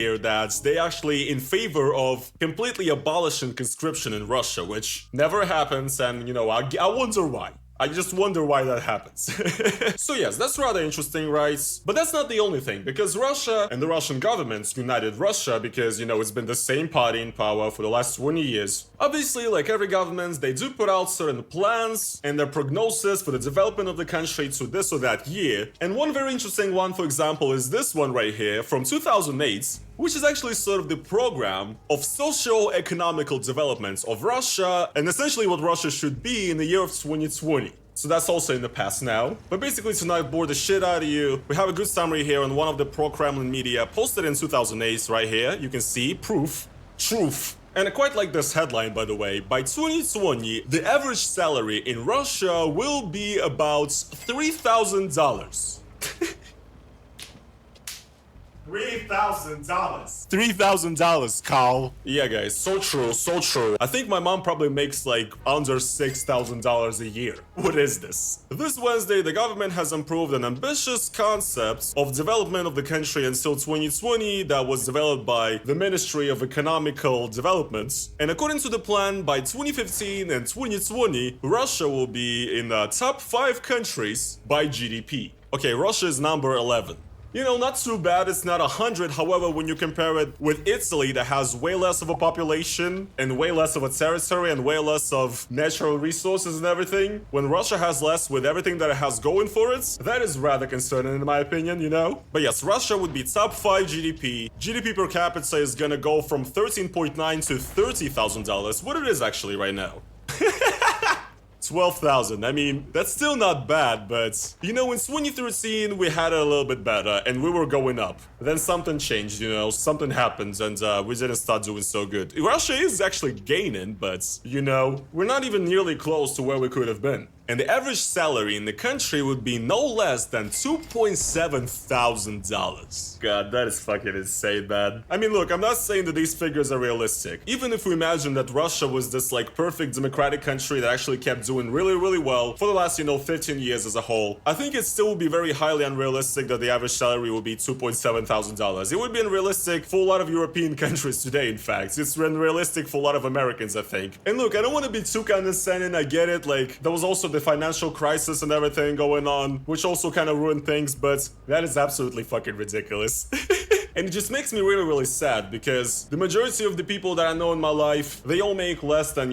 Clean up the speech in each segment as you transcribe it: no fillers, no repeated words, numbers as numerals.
here that they actually in favor of completely abolishing conscription in Russia, which never happens, and I wonder why. I just wonder why that happens. So yes, that's rather interesting, right? But that's not the only thing, because Russia and the Russian government united Russia because, it's been the same party in power for the last 20 years. Obviously, like every government, they do put out certain plans and their prognosis for the development of the country to this or that year. And one very interesting one, for example, is this one right here from 2008, which is actually sort of the program of socio-economical development of Russia and essentially what Russia should be in the year of 2020. So that's also in the past now. But basically, to not bore the shit out of you, we have a good summary here on one of the pro-Kremlin media posted in 2008 right here. You can see proof, truth. And I quite like this headline, by the way. By 2020, the average salary in Russia will be about $3,000. $3,000. $3,000, Carl. Yeah, guys, so true, so true. I think my mom probably makes like under $6,000 a year. What is this? This Wednesday, the government has approved an ambitious concept of development of the country until 2020 that was developed by the Ministry of Economical Development. And according to the plan, by 2015 and 2020, Russia will be in the top 5 countries by GDP. Okay, Russia is number 11. Not too bad, it's not 100, however, when you compare it with Italy that has way less of a population and way less of a territory and way less of natural resources and everything, when Russia has less with everything that it has going for it, that is rather concerning in my opinion, But yes, Russia would be top 5 GDP. GDP per capita is gonna go from $13.9 to $30,000, what it is actually right now. 12,000. I mean, that's still not bad, but in 2013 we had it a little bit better and we were going up. Then something changed, something happened and we didn't start doing so good. Russia is actually gaining, but we're not even nearly close to where we could have been. And the average salary in the country would be no less than $2,700. God, that is fucking insane, man. I mean, look, I'm not saying that these figures are realistic. Even if we imagine that Russia was this like perfect democratic country that actually kept doing really, really well for the last, 15 years as a whole, I think it still would be very highly unrealistic that the average salary would be $2,700. It would be unrealistic for a lot of European countries today, in fact. It's unrealistic for a lot of Americans, I think. And look, I don't want to be too condescending, I get it, like, there was also the financial crisis and everything going on, which also kind of ruined things, but that is absolutely fucking ridiculous. And it just makes me really, really sad because the majority of the people that I know in my life, they all make less than,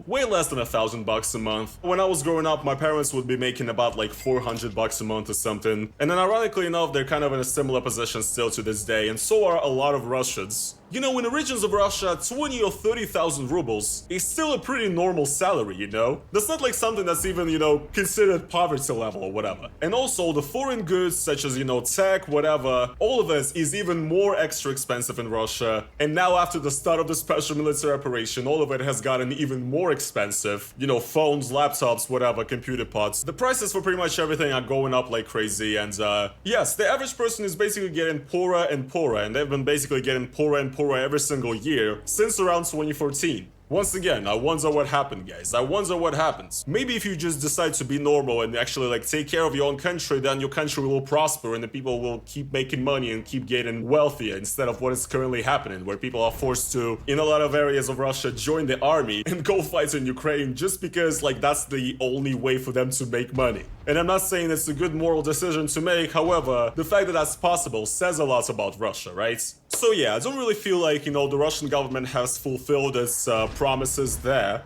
way less than $1,000 a month. When I was growing up, my parents would be making about like $400 a month or something. And then ironically enough, they're kind of in a similar position still to this day, and so are a lot of Russians. In the regions of Russia, 20 or 30,000 rubles is still a pretty normal salary, That's not like something that's even, considered poverty level or whatever. And also, the foreign goods such as, tech, whatever, all of this is even more extra expensive in Russia. And now after the start of the special military operation, all of it has gotten even more expensive. Phones, laptops, whatever, computer parts. The prices for pretty much everything are going up like crazy. And yes, the average person is basically getting poorer and poorer. And they've been basically getting poorer and poorer every single year since around 2014. Once again, I wonder what happened, guys. I wonder what happens. Maybe if you just decide to be normal and actually like take care of your own country, then your country will prosper and the people will keep making money and keep getting wealthier instead of what is currently happening, where people are forced to, in a lot of areas of Russia, join the army and go fight in Ukraine just because like that's the only way for them to make money. And I'm not saying it's a good moral decision to make, however, the fact that that's possible says a lot about Russia, right? So yeah, I don't really feel like, the Russian government has fulfilled its promises there.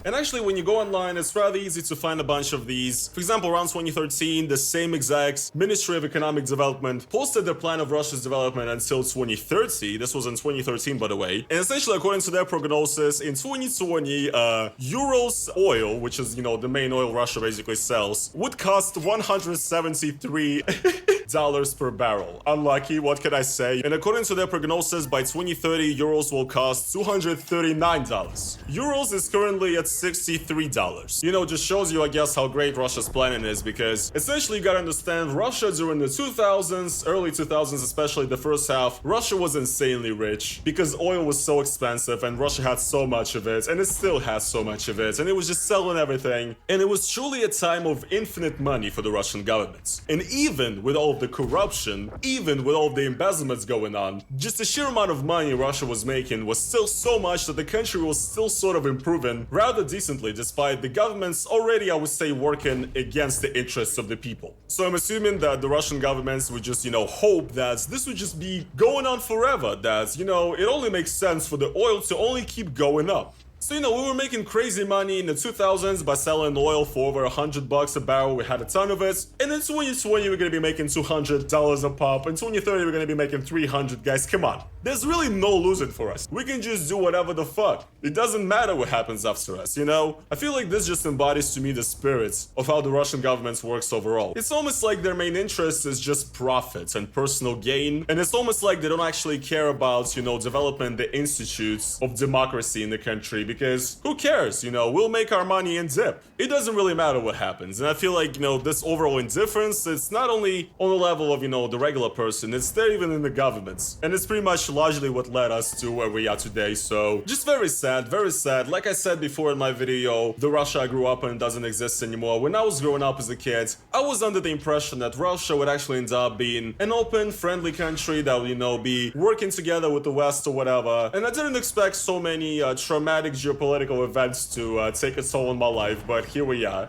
And actually, when you go online, it's rather easy to find a bunch of these. For example, around 2013, the same exact Ministry of Economic Development posted their plan of Russia's development until 2030. This was in 2013, by the way. And essentially, according to their prognosis, in 2020, Urals oil, which is, the main oil Russia basically sells, would cost $173 per barrel. Unlucky, what can I say? And according to their prognosis, by 2030, Urals will cost $239 $65. Euros is currently at $63. You know, just shows you, I guess, how great Russia's planning is, because essentially you gotta understand, Russia during the 2000s, early 2000s, especially the first half, Russia was insanely rich because oil was so expensive and Russia had so much of it, and it still has so much of it, and it was just selling everything. And it was truly a time of infinite money for the Russian government. And even with all of the corruption, even with all of the embezzlements going on, just the sheer amount of money Russia was making was still so much that the country was still sort of improving rather decently, despite the government's already, I would say, working against the interests of the people. So I'm assuming that the Russian governments would just, hope that this would just be going on forever, that, it only makes sense for the oil to only keep going up. So, we were making crazy money in the 2000s by selling oil for over $100 a barrel. We had a ton of it. And in 2020, we're gonna be making $200 a pop. In 2030, we're gonna be making 300, guys. Come on. There's really no losing for us. We can just do whatever the fuck. It doesn't matter what happens after us, I feel like this just embodies to me the spirit of how the Russian government works overall. It's almost like their main interest is just profit and personal gain. And it's almost like they don't actually care about, developing the institutes of democracy in the country. Because who cares, we'll make our money and dip. It doesn't really matter what happens. And I feel like, this overall indifference, it's not only on the level of, the regular person, it's there even in the governments. And it's pretty much largely what led us to where we are today. So just very sad, very sad. Like I said before in my video, the Russia I grew up in doesn't exist anymore. When I was growing up as a kid, I was under the impression that Russia would actually end up being an open, friendly country that would, be working together with the West or whatever. And I didn't expect so many traumatic geopolitical events to take a toll on my life, but here we are.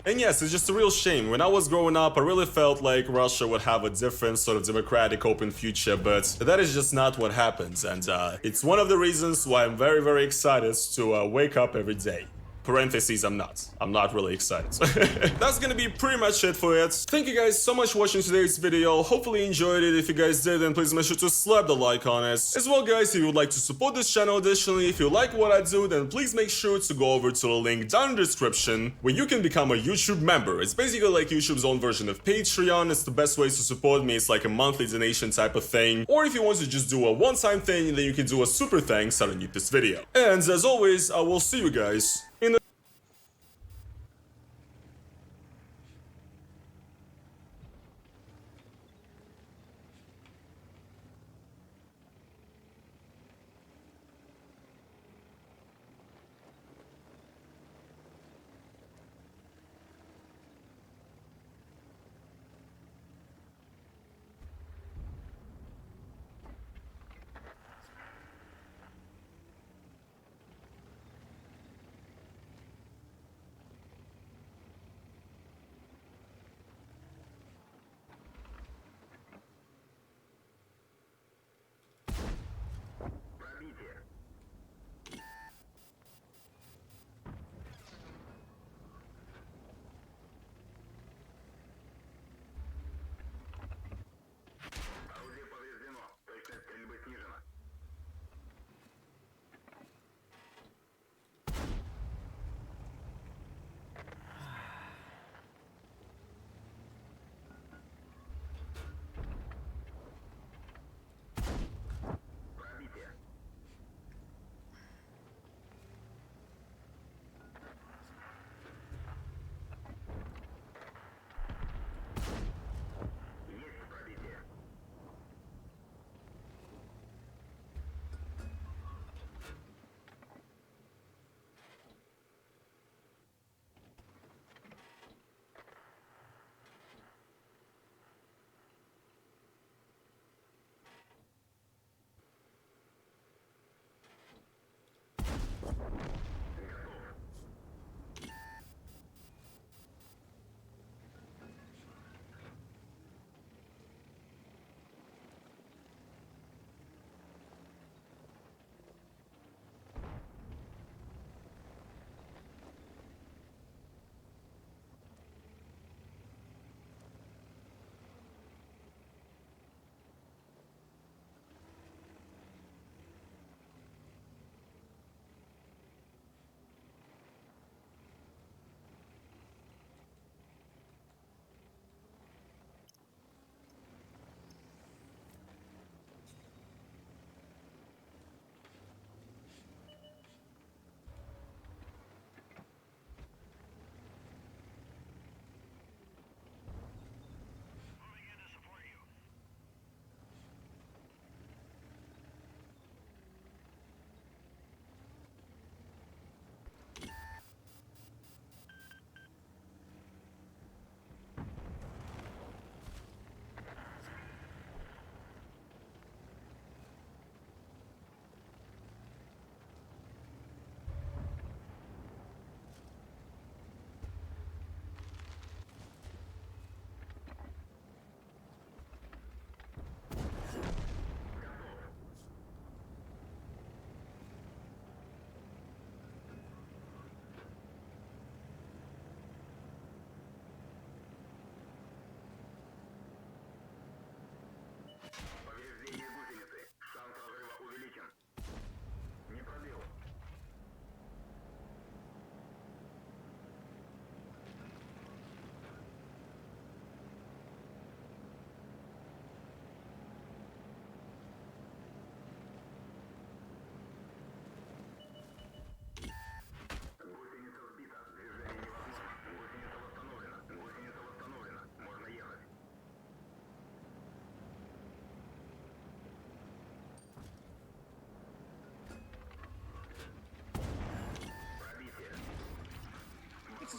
And yes, it's just a real shame. When I was growing up, I really felt like Russia would have a different sort of democratic open future, but that is just not what happens. And it's one of the reasons why I'm very, very excited to wake up every day. Parentheses, I'm not really excited. That's gonna be pretty much it for it. Thank you guys so much for watching today's video. Hopefully you enjoyed it. If you guys did, then please make sure to slap the like on it. As well, guys, if you would like to support this channel additionally, if you like what I do, then please make sure to go over to the link down in the description where you can become a YouTube member. It's basically like YouTube's own version of Patreon. It's the best way to support me. It's like a monthly donation type of thing. Or if you want to just do a one-time thing, then you can do a super thanks underneath this video. And as always, I will see you guys in the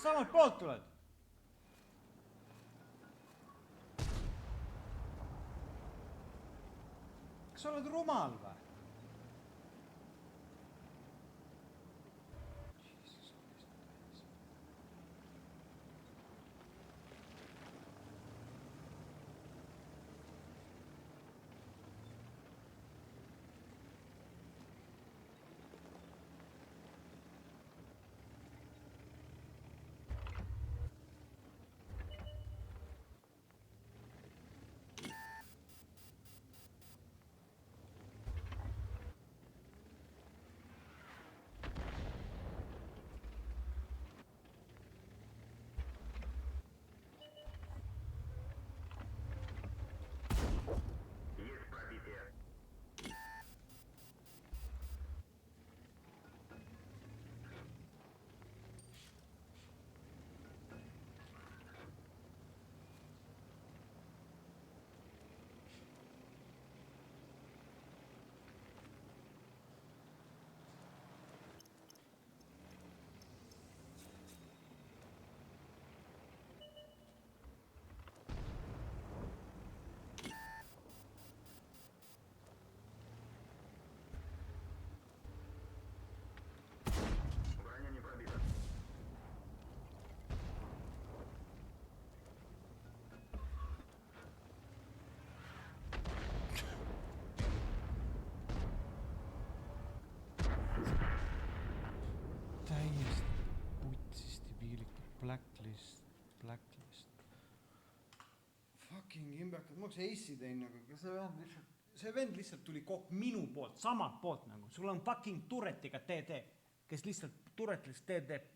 samalt poolt tuled? Kas sa oled rumal või? Täiesti putsisti piilikud. Blacklist. Fucking imbekad. Ma oleks AC tein, aga see vend lihtsalt tuli minu poolt, samalt poolt nagu. Sul on fucking turretiga TD, kes lihtsalt turretlist TD